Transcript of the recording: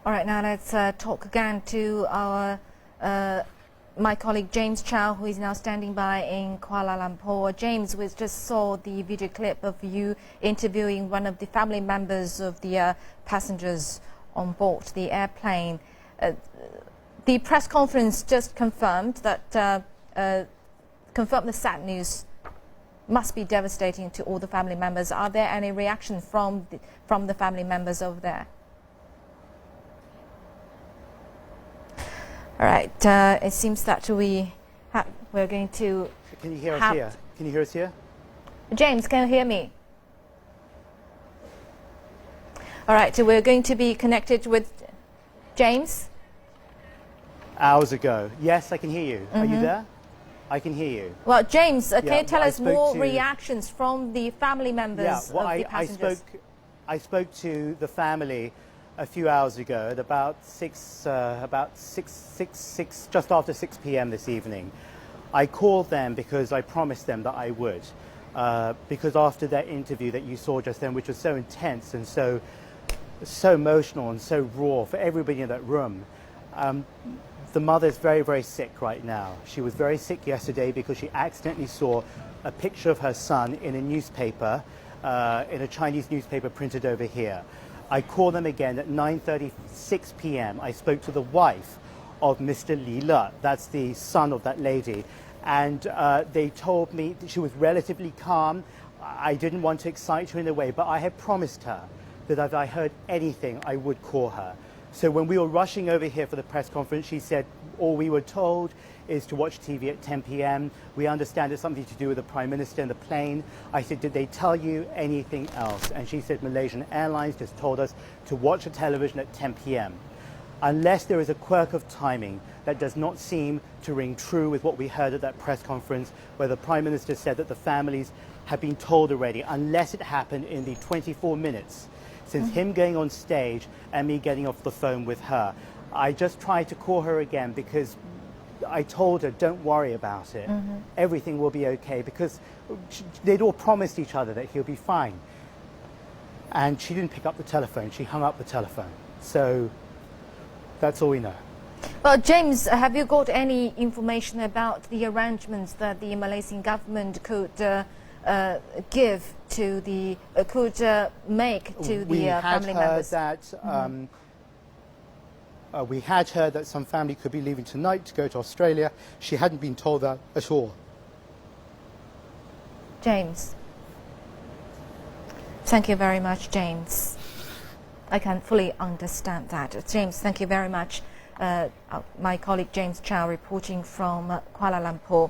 All right, now let's talk again to our my colleague James Chow, who is now standing by in Kuala Lumpur. James, we just saw the video clip of you interviewing one of the family members of the passengers on board the airplane. The press conference just confirmed that confirmed the sad news must be devastating to all the family members. Are there any reactions from the family members over there? All right. It seems that we're going to. Can you hear us here? Can you hear us here? James, can you hear me? All right. So we're going to be connected with James. Hours ago. Yes, I can hear you. Are you there? I can hear you. Well, James, can you tell us more reactions from the family members of the passengers? I spoke to the family a few hours ago at about 6, just after 6 p.m. this evening. I called them because I promised them that I would, because after that interview that you saw just then, which was so intense and so emotional and so raw for everybody in that room, the mother's very, very sick right now. She was very sick yesterday because she accidentally saw a picture of her son in a newspaper, in a Chinese newspaper printed over here. I called them again at 9:36 p.m. I spoke to the wife of Mr. Li Le, that's the son of that lady, and they told me that she was relatively calm. I didn't want to excite her in a way, but I had promised her that if I heard anything, I would call her. So when we were rushing over here for the press conference, she said, all we were told is to watch TV at 10 p.m. We understand it's something to do with the Prime Minister and the plane. I said, did they tell you anything else? And she said, Malaysian Airlines just told us to watch the television at 10 p.m. Unless there is a quirk of timing that does not seem to ring true with what we heard at that press conference, where the Prime Minister said that the families had been told already, unless it happened in the 24 minutes since him going on stage and me getting off the phone with her. I just tried to call her again because I told her, don't worry about it. Everything will be okay, because they'd all promised each other that he'll be fine. And she didn't pick up the telephone. She hung up the telephone. So that's all we know. Well, James, have you got any information about the arrangements that the Malaysian government could give to the make to the family members? We had heard that some family could be leaving tonight to go to Australia. She hadn't been told that at all. James. Thank you very much, James. I can fully understand that. James, thank you very much. My colleague James Chow reporting from Kuala Lumpur.